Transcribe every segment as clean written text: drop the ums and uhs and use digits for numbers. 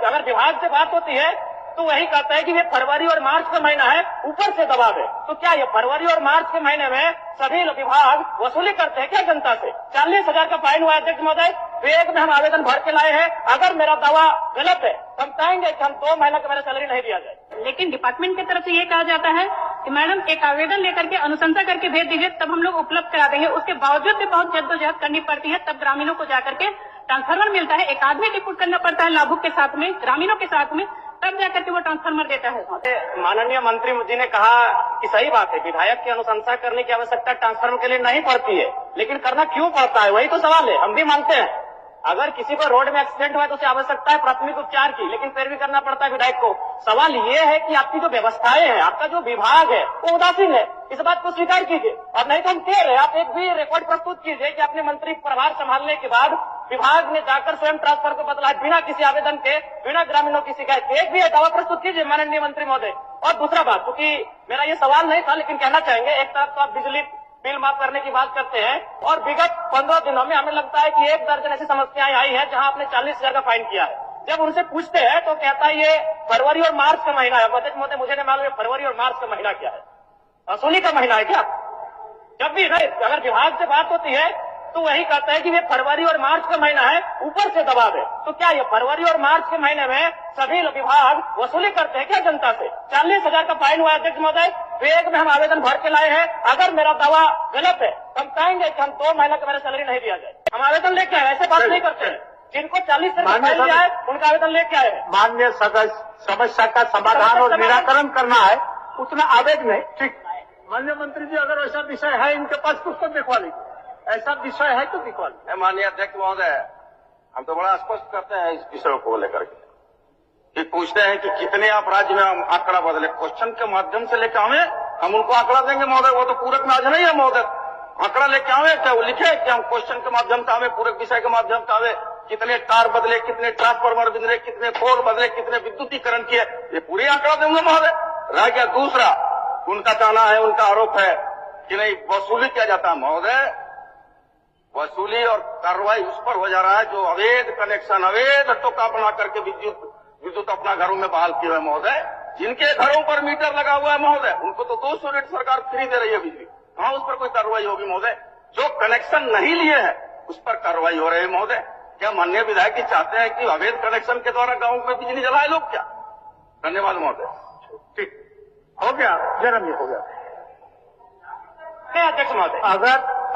अगर विभाग से बात होती है तो वही कहता है कि ये फरवरी और मार्च का महीना है, ऊपर से दबाव है। तो क्या ये फरवरी और मार्च के महीने में सभी विभाग वसूली करते हैं क्या जनता से? 40,000 का फाइन हुआ अध्यक्ष महोदय, वेग में हम आवेदन भर के लाए हैं। अगर मेरा दावा गलत है तो हम चाहेंगे कि हम 2 महीने का मेरा सैलरी नहीं दिया जाए। लेकिन डिपार्टमेंट की तरफ से ये कहा जाता है कि मैडम एक आवेदन लेकर के अनुशंसा करके भेज दीजिए, तब हम लोग उपलब्ध करा देंगे। उसके बावजूद भी बहुत जद्दोजहद करनी पड़ती है, तब ग्रामीणों को जाकर के ट्रांसफार्मर मिलता है। एक आदमी डिप्यूट करना पड़ता है लाभुक के साथ में, ग्रामीणों के साथ में, तब जाकर के वो ट्रांसफार्मर देता है। माननीय मंत्री जी ने कहा कि सही बात है, विधायक की अनुशंसा करने की आवश्यकता ट्रांसफार्मर के लिए नहीं पड़ती है, लेकिन करना क्यों पड़ता है, वही तो सवाल है। हम भी मानते हैं अगर किसी को रोड में एक्सीडेंट हुआ तो उसे आवश्यकता है प्राथमिक उपचार की, लेकिन फिर भी करना पड़ता है विधायक को। सवाल ये है कि आपकी जो व्यवस्थाएं हैं, आपका जो विभाग है वो उदासीन है, इस बात को स्वीकार कीजिए। और नहीं तो हम कह रहे हैं, आप एक भी रिकॉर्ड प्रस्तुत कीजिए कि अपने मंत्री प्रभार संभालने के बाद विभाग ने जाकर स्वयं ट्रांसफर को बदला बिना किसी आवेदन के, बिना ग्रामीणों की शिकायत के। एक भी दावा प्रस्तुत कीजिए माननीय मंत्री महोदय। और दूसरा बात, क्योंकि मेरा ये सवाल नहीं था लेकिन कहना चाहेंगे, एक तरफ तो आप बिजली बिल माफ करने की बात करते हैं और विगत 15 दिनों में हमें लगता है कि 1 दर्जन ऐसी समस्याएं आई हैं जहां आपने 40,000 का फाइन किया है। जब उनसे पूछते हैं तो कहता है ये फरवरी और मार्च का महीना है। अध्यक्ष महोदय, मुझे नहीं मालूम फरवरी और मार्च का महीना क्या है, वसूली का महीना है क्या? जब भी अगर विभाग से बात होती है तो वही कहता है कि ये फरवरी और मार्च का महीना है, ऊपर से दबाव है। तो क्या ये फरवरी और मार्च के महीने में सभी विभाग वसूली करते हैं क्या जनता से? 40,000 का फाइन हुआ अध्यक्ष महोदय, वेग में हम आवेदन भर के लाए हैं। अगर मेरा दावा गलत है तो हम चाहेंगे कि हम 2 महीने का मेरा सैलरी नहीं दिया जाए। हम आवेदन लेके आए, ऐसे बात नहीं करते हैं। जिनको 40 से फाइन दिया है उनका आवेदन लेके आए। माननीय सदस्य, समस्या का समाधान और निराकरण करना है, उतना आवेग नहीं। ठीक, माननीय मंत्री जी, अगर ऐसा विषय है इनके पास तो उसको दिखवा लीजिए। ऐसा विषय है तो दिखवा लीजिए। माननीय अध्यक्ष महोदय, हम तो बड़ा स्पष्ट करते हैं इस विषय को लेकर के कि पूछते हैं कि कितने आप राज्य में हम आंकड़ा बदले, क्वेश्चन के माध्यम से लेकर आवे, हम उनको आंकड़ा देंगे महोदय। वो तो पूरक में आज नहीं है महोदय, आंकड़ा लेके आवे, क्या वो लिखे कि हम क्वेश्चन के माध्यम से आवे, पूरक विषय के माध्यम से आवे, कितने तार बदले, कितने ट्रांसफार्मर बदले, कितने पोल बदले, कितने विद्युतीकरण किए, ये पूरी आंकड़ा देंगे महोदय। रह गया दूसरा, उनका कहना है, उनका आरोप है कि नहीं वसूली किया जाता है महोदय। वसूली और कार्रवाई उस पर हो जा रहा है जो अवैध कनेक्शन, अवैध टोका बना करके विद्युत अपना घरों में बहाल किए हुए महोदय। जिनके घरों पर मीटर लगा हुआ है महोदय, उनको तो 200 यूनिट सरकार फ्री दे रही है बिजली, कहाँ उस पर कोई कार्रवाई होगी महोदय? जो कनेक्शन नहीं लिए हैं उस पर कार्रवाई हो रही है महोदय। क्या माननीय विधायक जी चाहते हैं कि अवैध कनेक्शन के द्वारा गाँव में बिजली जलाए लोग क्या? धन्यवाद महोदय। ठीक हो गया, जन्म हो गया। अध्यक्ष महोदय,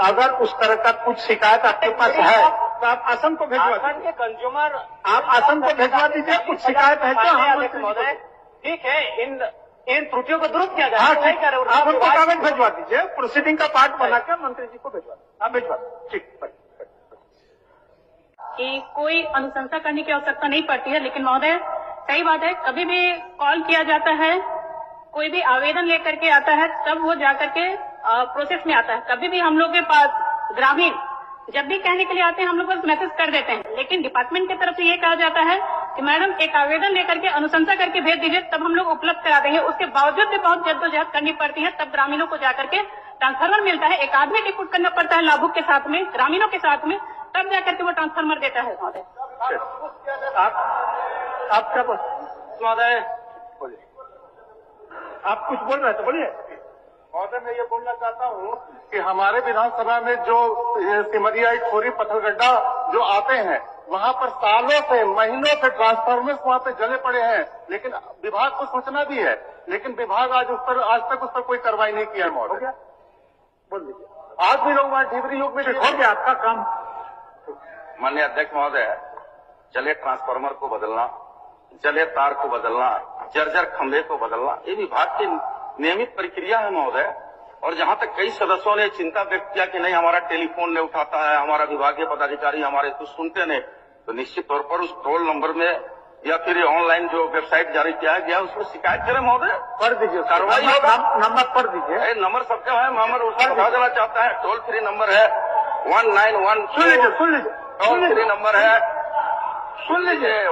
अगर उस तरह का कुछ शिकायत आपके पास है तो आप असम को भिजवा दीजिए। कंज्यूमर आप असम को भिजवा दीजिए। कुछ शिकायत है तो हम महोदय, ठीक है, इन त्रुटियों को दुरुस्त किया जाए। हाँ, ठीक, आप हमको कागज भिजवा दीजिए, प्रोसीडिंग का पार्ट बना के मंत्री जी को भिजवा दीजिए। आप भिजवा दीजिए। ठीक, कि कोई अनुशंसा करने की आवश्यकता नहीं पड़ती है। लेकिन महोदय सही बात है, कभी भी कॉल किया जाता है, कोई भी आवेदन लेकर के आता है, तब वो जाकर के प्रोसेस में आता है। कभी भी हम लोग के पास ग्रामीण जब भी कहने के लिए आते हैं हम लोग बस मैसेज कर देते हैं, लेकिन डिपार्टमेंट की तरफ से ये कहा जाता है कि मैडम एक आवेदन लेकर के अनुशंसा करके भेज दीजिए, तब हम लोग उपलब्ध करा देंगे। उसके बावजूद भी बहुत जद्दोजहद करनी पड़ती है, तब ग्रामीणों को जाकर के ट्रांसफार्मर मिलता है। एक आदमी डिप्यूट करना पड़ता है लाभुक के साथ में, ग्रामीणों के साथ में, तब जाकर के वो ट्रांसफार्मर देता है महोदय। आप क्या महोदय बोलिए, आप कुछ बोल रहे थे, बोलिए। महोदय, मैं ये बोलना चाहता हूँ कि हमारे विधानसभा में जो सिमरिया, खोरी, पत्थलगड्ढा जो आते हैं, वहाँ पर सालों से, महीनों से ट्रांसफार्मर्स वहाँ पे जले पड़े हैं, लेकिन विभाग को सूचना भी है, लेकिन विभाग आज तक उस पर कोई कार्रवाई नहीं किया है महोदय। बोल दीजिए। आज भी लोग वहाँ ढिबरी युग में हो गया आपका काम। माननीय अध्यक्ष महोदय, जले ट्रांसफार्मर को बदलना, जले तार को बदलना, जर्जर खंभे को बदलना, ये विभाग की नियमित प्रक्रिया है महोदय। और जहां तक कई सदस्यों ने चिंता व्यक्त किया कि नहीं हमारा टेलीफोन नहीं उठाता है, हमारा विभागीय पदाधिकारी हमारे कुछ सुनते नहीं, तो निश्चित तौर पर उस टोल नंबर में या फिर ऑनलाइन जो वेबसाइट जारी किया गया उसमें शिकायत करें महोदय, कर दीजिए, कार्रवाई होगा। नंबर पढ़ दीजिए। नंबर सबका है, नंबर उसको बता देना चाहता है। टोल फ्री नंबर है 1912। सुन लीजिए। टोल फ्री नंबर है, सुन लीजिए,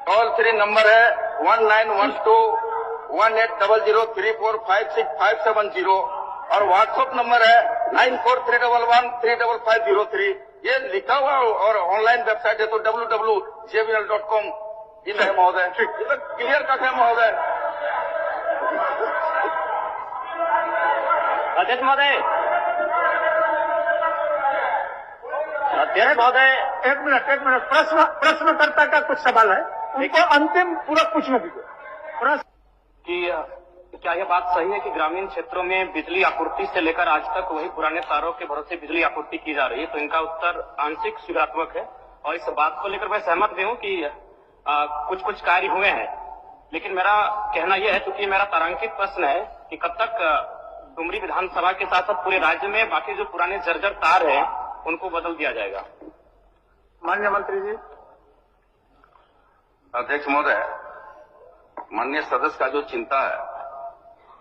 टोल फ्री नंबर है 19121800345657 और व्हाट्सएप नंबर है 9431135503। ये लिखा हुआ और ऑनलाइन वेबसाइट है तो www.jbl.com इन है महोदय। ये तो क्लियर कट है महोदय। अध्यक्ष महोदय, अध्यक्ष महोदय, एक मिनट प्रश्नकर्ता का कुछ सवाल है, उनको अंतिम पूरा पूछने दीजिए। प्रश्न कि क्या यह बात सही है कि ग्रामीण क्षेत्रों में बिजली आपूर्ति से लेकर आज तक वही पुराने तारों के भरोसे बिजली आपूर्ति की जा रही है? तो इनका उत्तर आंशिक स्वीकारात्मक है और इस बात को लेकर मैं सहमत भी हूं कि कुछ कुछ कार्य हुए हैं, लेकिन मेरा कहना यह है, चूंकि मेरा तारांकित प्रश्न है कि कब तक डुमरी विधानसभा के साथ साथ पूरे राज्य में बाकी जो पुराने जर्जर तार हैं उनको बदल दिया जाएगा? माननीय मंत्री जी। अध्यक्ष महोदय, माननीय सदस्य का जो चिंता है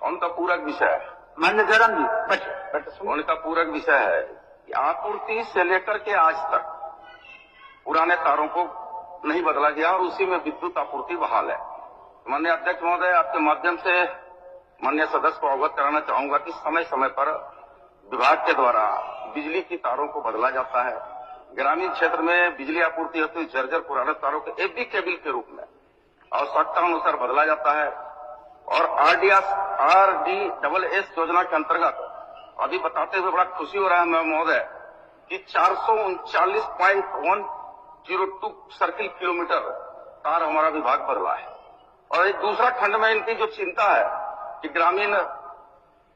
उनका पूरक विषय है। माननीय जयराम जी, उनका पूरक विषय है कि आपूर्ति से लेकर के आज तक पुराने तारों को नहीं बदला गया और उसी में विद्युत आपूर्ति बहाल है। माननीय अध्यक्ष महोदय, आपके माध्यम से माननीय सदस्य को अवगत कराना चाहूंगा कि समय समय पर विभाग के द्वारा बिजली की तारों को बदला जाता है। ग्रामीण क्षेत्र में बिजली आपूर्ति हेतु जर्जर पुराने तारों को एफबी केबल के रूप में आवश्यकता अनुसार बदला जाता है और RDSS योजना के अंतर्गत अभी बताते हुए बड़ा खुशी हो रहा है महोदय कि 439.102 सर्किल किलोमीटर तार हमारा विभाग बदला है। और एक दूसरा खंड में इनकी जो चिंता है कि ग्रामीण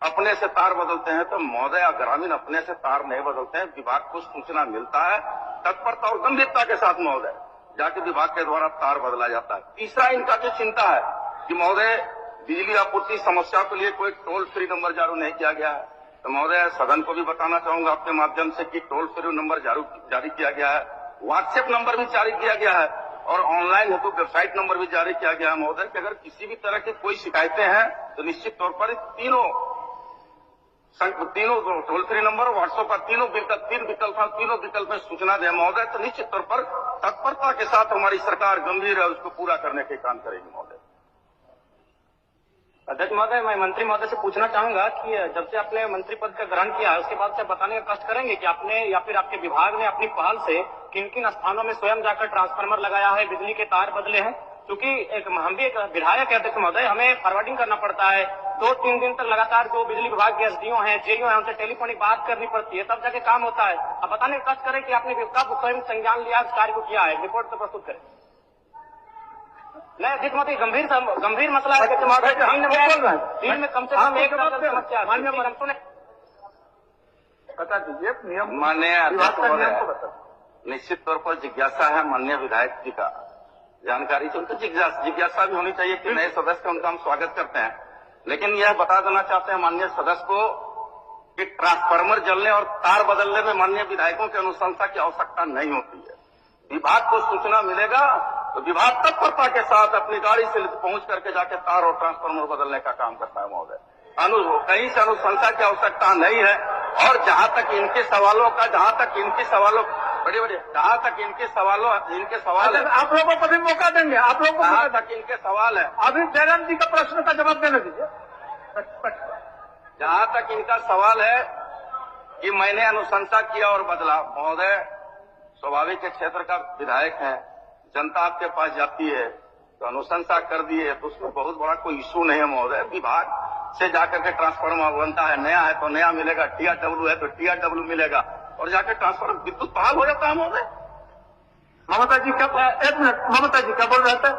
अपने से तार बदलते हैं, तो महोदय ग्रामीण अपने से तार नहीं बदलते हैं, विभाग को सूचना मिलता है तत्परता और गंभीरता के साथ महोदय जाके विभाग के द्वारा तार बदला जाता है। तीसरा इनका जो चिंता है कि महोदय बिजली आपूर्ति समस्या के लिए कोई टोल फ्री नंबर जारी नहीं किया गया है, तो महोदय सदन को भी बताना चाहूंगा आपके माध्यम से कि टोल फ्री नंबर जारी किया गया है, व्हाट्सएप नंबर भी जारी किया गया है और ऑनलाइन हेतु वेबसाइट नंबर भी जारी किया गया है महोदय कि अगर किसी भी तरह की कोई शिकायतें हैं तो निश्चित तौर पर तीनों टोल फ्री नंबर व्हाट्सएप पर तीन विकल्प में सूचना दे महोदय, तो निश्चित तौर पर तत्परता के साथ हमारी सरकार गंभीर है उसको पूरा करने के काम करेगी महोदय। अध्यक्ष महोदय, मैं मंत्री महोदय से पूछना चाहूंगा कि जब से आपने मंत्री पद का ग्रहण किया है उसके बाद से बताने का कष्ट करेंगे कि आपने या फिर आपके विभाग ने अपनी पहल से किन किन स्थानों में स्वयं जाकर ट्रांसफार्मर लगाया है, बिजली के तार बदले हैं? क्योंकि हम भी एक विधायक है अध्यक्ष महोदय, हमें फॉरवर्डिंग करना पड़ता है, 2-3 दिन तक लगातार जो बिजली विभाग के एसडीओ हैं, जेईओ हैं, उनसे टेलीफोनिक बात करनी पड़ती है, तब जाके काम होता है। अब बताने का कष्ट करें कि आपने कब स्वयं संज्ञान लिया, इस कार्य को किया है, रिपोर्ट तो प्रस्तुत करें। नहीं अध्यक्ष महोदय, गंभीर मसला है अध्यक्ष महोदय, दिन में कम से कम एक समस्या बता दीजिए नियम। माननीय अध्यक्ष महोदय, निश्चित तौर पर जिज्ञासा है माननीय विधायक जी का, जानकारी से उनको जिज्ञासा भी होनी चाहिए कि नए सदस्य उनका हम स्वागत करते हैं, लेकिन यह बता देना चाहते हैं माननीय सदस्य को कि ट्रांसफार्मर जलने और तार बदलने में माननीय विधायकों की अनुशंसा की आवश्यकता नहीं होती है। विभाग को सूचना मिलेगा तो विभाग तत्परता के साथ अपनी गाड़ी से पहुंच करके जाके तार और ट्रांसफार्मर बदलने का काम करता है महोदय। कहीं से अनुशंसा की आवश्यकता नहीं है। और जहां तक इनके सवालों इनके सवाल है, आप लोगों को भी मौका देंगे, आप लोगों को जहां तक इनके सवाल है, अभी जयराम जी का प्रश्न का जवाब देने दीजिए। जहां तक इनका सवाल है कि मैंने अनुशंसा किया और बदला, महोदय स्वाभाविक क्षेत्र का विधायक है, जनता आपके पास जाती है तो अनुशंसा कर दी है तो उसमें बहुत बड़ा कोई इशू नहीं है महोदय। विभाग से जाकर के ट्रांसफार्मर बनता है, नया है तो नया मिलेगा, TRW है तो TRW मिलेगा और जाकर ट्रांसफार्मर विद्युत बहाल हो जाता है महोदय। ममता जी क्या, एक मिनट, ममता जी क्या बोल रहे थे?